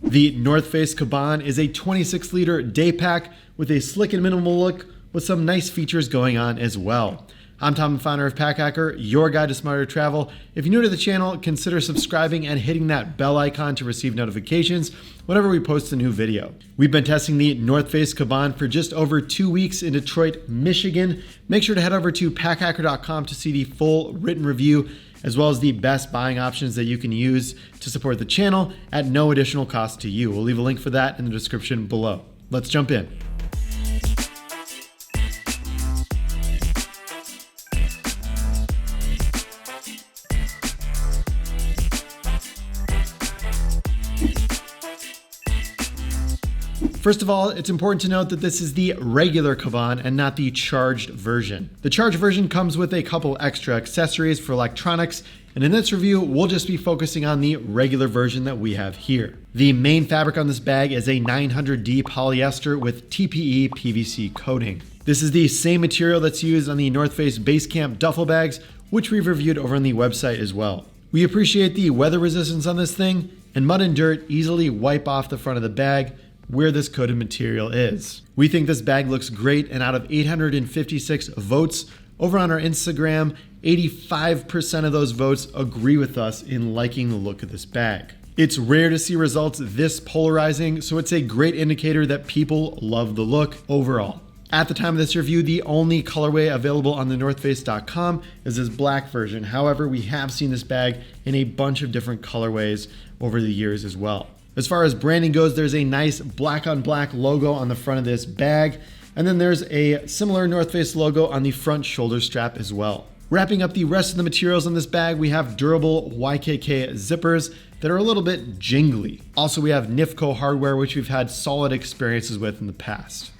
The North Face Kaban is a 26-liter Daypack with a slick and minimal look with some nice features going on as well. I'm Tom, founder of Pack Hacker, your guide to smarter travel. If you're new to the channel, consider subscribing and hitting that bell icon to receive notifications whenever we post a new video. We've been testing the North Face Kaban for just over 2 weeks in Detroit, Michigan. Make sure to head over to packhacker.com to see the full written review, as well as the best buying options that you can use to support the channel at no additional cost to you. We'll leave a link for that in the description below. Let's jump in. First of all, it's important to note that this is the regular Kaban and not the charged version. The charged version comes with a couple extra accessories for electronics, and in this review, we'll just be focusing on the regular version that we have here. The main fabric on this bag is a 900D polyester with TPE PVC coating. This is the same material that's used on the North Face Basecamp duffel bags, which we've reviewed over on the website as well. We appreciate the weather resistance on this thing, and mud and dirt easily wipe off the front of the bag where this coated material is. We think this bag looks great, and out of 856 votes over on our Instagram, 85% of those votes agree with us in liking the look of this bag. It's rare to see results this polarizing, so it's a great indicator that people love the look overall. At the time of this review, the only colorway available on the northface.com is this black version. However, we have seen this bag in a bunch of different colorways over the years as well. As far as branding goes, there's a nice black on black logo on the front of this bag, and then there's a similar North Face logo on the front shoulder strap as well. Wrapping up the rest of the materials on this bag, we have durable YKK zippers that are a little bit jingly. Also, we have Nifco hardware, which we've had solid experiences with in the past.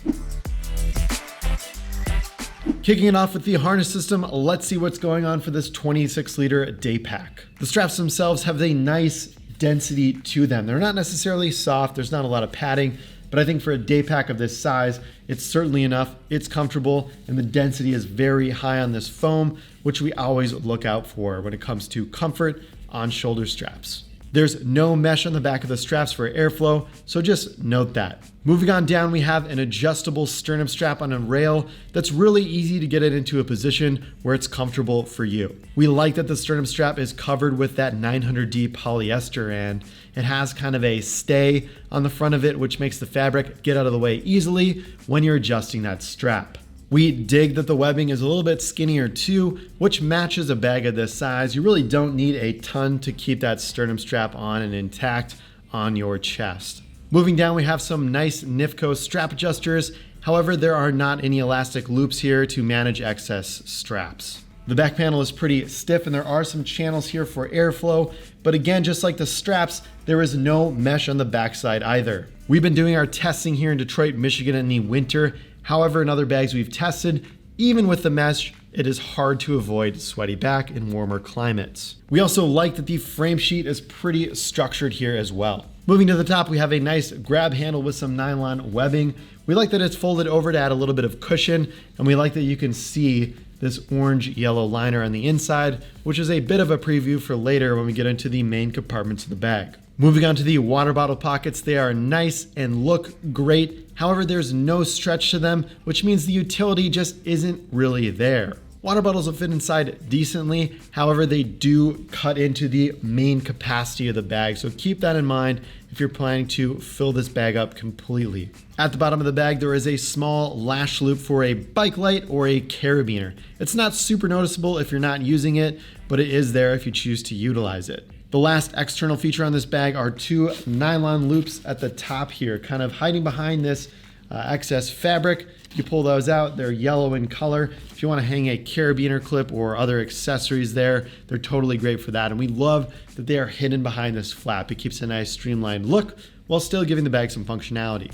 Kicking it off with the harness system, let's see what's going on for this 26-liter Daypack. The straps themselves have a nice density to them. They're not necessarily soft, there's not a lot of padding, but I think for a Daypack of this size, it's certainly enough, it's comfortable, and the density is very high on this foam, which we always look out for when it comes to comfort on shoulder straps. There's no mesh on the back of the straps for airflow, so just note that. Moving on down, we have an adjustable sternum strap on a rail that's really easy to get it into a position where it's comfortable for you. We like that the sternum strap is covered with that 900D polyester, and it has kind of a stay on the front of it, which makes the fabric get out of the way easily when you're adjusting that strap. We dig that the webbing is a little bit skinnier too, which matches a bag of this size. You really don't need a ton to keep that sternum strap on and intact on your chest. Moving down, we have some nice Nifco strap adjusters. However, there are not any elastic loops here to manage excess straps. The back panel is pretty stiff, and there are some channels here for airflow, but again, just like the straps, there is no mesh on the backside either. We've been doing our testing here in Detroit, Michigan in the winter. However, in other bags we've tested, even with the mesh, it is hard to avoid sweaty back in warmer climates. We also like that the frame sheet is pretty structured here as well. Moving to the top, we have a nice grab handle with some nylon webbing. We like that it's folded over to add a little bit of cushion, and we like that you can see this orange-yellow liner on the inside, which is a bit of a preview for later when we get into the main compartments of the bag. Moving on to the water bottle pockets, they are nice and look great. However, there's no stretch to them, which means the utility just isn't really there. Water bottles will fit inside decently. However, they do cut into the main capacity of the bag, so keep that in mind if you're planning to fill this bag up completely. At the bottom of the bag, there is a small lash loop for a bike light or a carabiner. It's not super noticeable if you're not using it, but it is there if you choose to utilize it. The last external feature on this bag are two nylon loops at the top here, kind of hiding behind this excess fabric. If you pull those out, they're yellow in color. If you want to hang a carabiner clip or other accessories there, they're totally great for that. And we love that they are hidden behind this flap. It keeps a nice streamlined look while still giving the bag some functionality.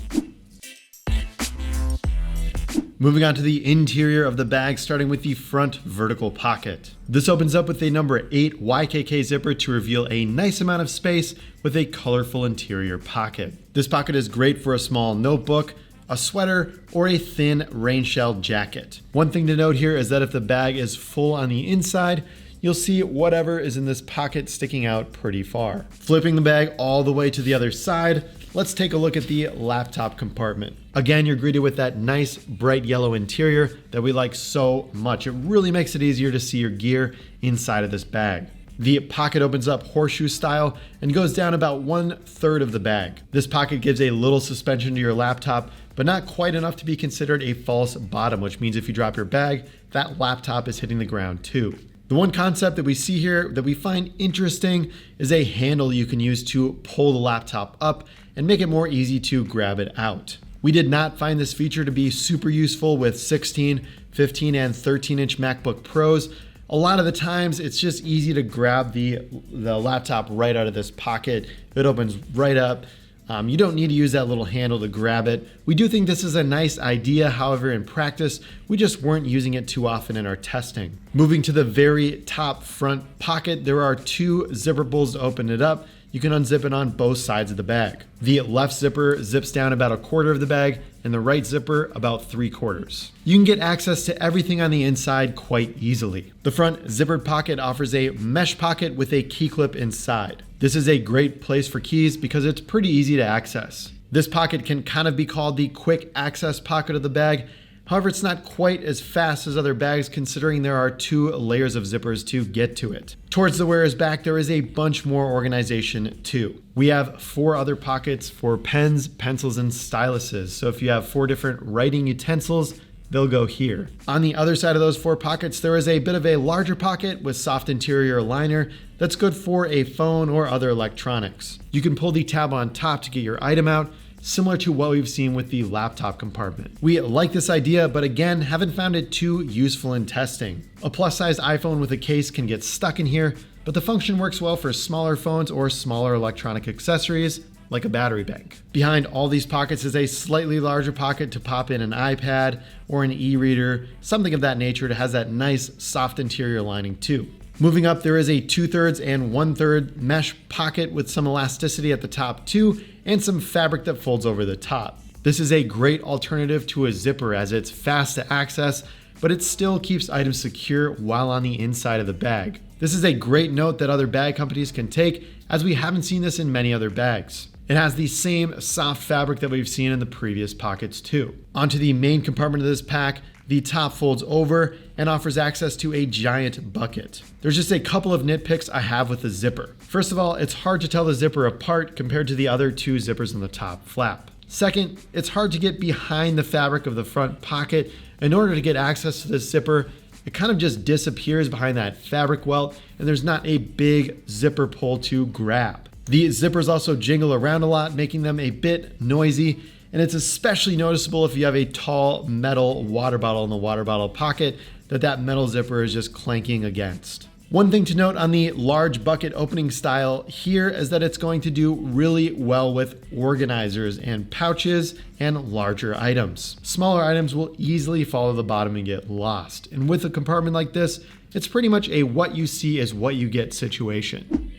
Moving on to the interior of the bag, starting with the front vertical pocket. This opens up with a number 8 YKK zipper to reveal a nice amount of space with a colorful interior pocket. This pocket is great for a small notebook, a sweater, or a thin rain shell jacket. One thing to note here is that if the bag is full on the inside, you'll see whatever is in this pocket sticking out pretty far. Flipping the bag all the way to the other side, let's take a look at the laptop compartment. Again, you're greeted with that nice bright yellow interior that we like so much. It really makes it easier to see your gear inside of this bag. The pocket opens up horseshoe style and goes down about 1/3 of the bag. This pocket gives a little suspension to your laptop, but not quite enough to be considered a false bottom, which means if you drop your bag, that laptop is hitting the ground too. The one concept that we see here that we find interesting is a handle you can use to pull the laptop up and make it more easy to grab it out. We did not find this feature to be super useful with 16, 15, and 13-inch MacBook Pros. A lot of the times it's just easy to grab the laptop right out of this pocket. It opens right up. You don't need to use that little handle to grab it. We do think this is a nice idea. However, in practice, we just weren't using it too often in our testing. Moving to the very top front pocket, there are 2 zipper pulls to open it up. You can unzip it on both sides of the bag. The left zipper zips down about 1/4 of the bag and the right zipper about 3/4. You can get access to everything on the inside quite easily. The front zippered pocket offers a mesh pocket with a key clip inside. This is a great place for keys because it's pretty easy to access. This pocket can kind of be called the quick access pocket of the bag. However, it's not quite as fast as other bags considering there are 2 layers of zippers to get to it. Towards the wearer's back, there is a bunch more organization too. We have 4 other pockets for pens, pencils, and styluses. So if you have 4 different writing utensils, they'll go here. On the other side of those 4 pockets, there is a bit of a larger pocket with soft interior liner that's good for a phone or other electronics. You can pull the tab on top to get your item out, similar to what we've seen with the laptop compartment. We like this idea, but again, haven't found it too useful in testing. A plus-sized iPhone with a case can get stuck in here, but the function works well for smaller phones or smaller electronic accessories, like a battery bank. Behind all these pockets is a slightly larger pocket to pop in an iPad or an e-reader, something of that nature that has that nice soft interior lining too. Moving up, there is a 2/3 and 1/3 mesh pocket with some elasticity at the top too, and some fabric that folds over the top. This is a great alternative to a zipper as it's fast to access, but it still keeps items secure while on the inside of the bag. This is a great note that other bag companies can take, as we haven't seen this in many other bags. It has the same soft fabric that we've seen in the previous pockets too. Onto the main compartment of this pack, the top folds over and offers access to a giant bucket. There's just a couple of nitpicks I have with the zipper. First of all, it's hard to tell the zipper apart compared to the other 2 zippers in the top flap. Second, it's hard to get behind the fabric of the front pocket. In order to get access to this zipper, it kind of just disappears behind that fabric welt, and there's not a big zipper pull to grab. The zippers also jingle around a lot, making them a bit noisy, and it's especially noticeable if you have a tall metal water bottle in the water bottle pocket that metal zipper is just clanking against. One thing to note on the large bucket opening style here is that it's going to do really well with organizers and pouches and larger items. Smaller items will easily fall to the bottom and get lost. And with a compartment like this, it's pretty much a what you see is what you get situation.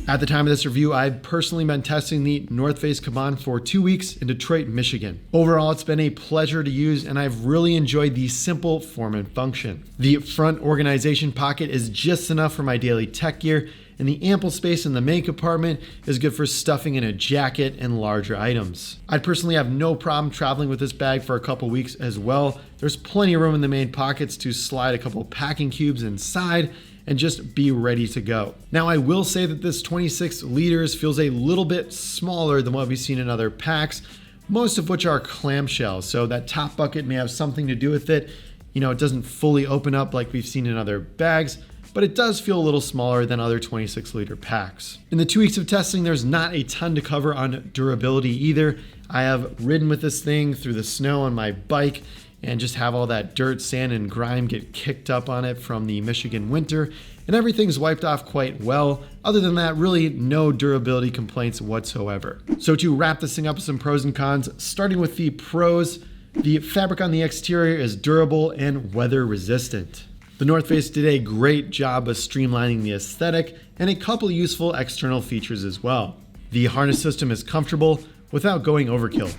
At the time of this review, I've personally been testing the North Face Kaban for 2 weeks in Detroit, Michigan. Overall, it's been a pleasure to use, and I've really enjoyed the simple form and function. The front organization pocket is just enough for my daily tech gear, and the ample space in the main compartment is good for stuffing in a jacket and larger items. I'd personally have no problem traveling with this bag for a couple weeks as well. There's plenty of room in the main pockets to slide a couple packing cubes inside and just be ready to go. Now, I will say that this 26 liters feels a little bit smaller than what we've seen in other packs, most of which are clamshells, so that top bucket may have something to do with it. You know, it doesn't fully open up like we've seen in other bags, but it does feel a little smaller than other 26 liter packs. In the 2 weeks of testing, there's not a ton to cover on durability either. I have ridden with this thing through the snow on my bike and just have all that dirt, sand, and grime get kicked up on it from the Michigan winter, and everything's wiped off quite well. Other than that, really no durability complaints whatsoever. So to wrap this thing up with some pros and cons, starting with the pros, the fabric on the exterior is durable and weather resistant. The North Face did a great job of streamlining the aesthetic and a couple useful external features as well. The harness system is comfortable without going overkill.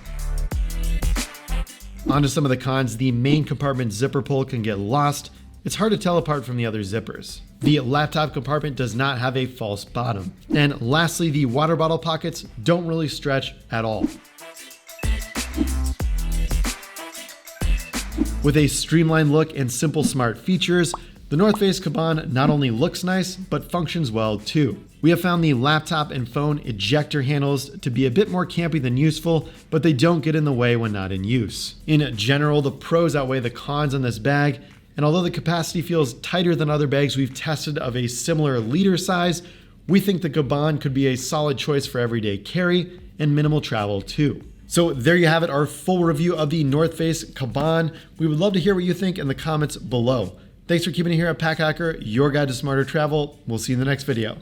On to some of the cons. The main compartment zipper pull can get lost. It's hard to tell apart from the other zippers. The laptop compartment does not have a false bottom. And lastly, the water bottle pockets don't really stretch at all. With a streamlined look and simple smart features, the North Face Kaban not only looks nice, but functions well too. We have found the laptop and phone ejector handles to be a bit more campy than useful, but they don't get in the way when not in use. In general, the pros outweigh the cons on this bag, and although the capacity feels tighter than other bags we've tested of a similar liter size, we think the Kaban could be a solid choice for everyday carry and minimal travel too. So there you have it, our full review of the North Face Kaban. We would love to hear what you think in the comments below. Thanks for keeping it here at Pack Hacker, your guide to smarter travel. We'll see you in the next video.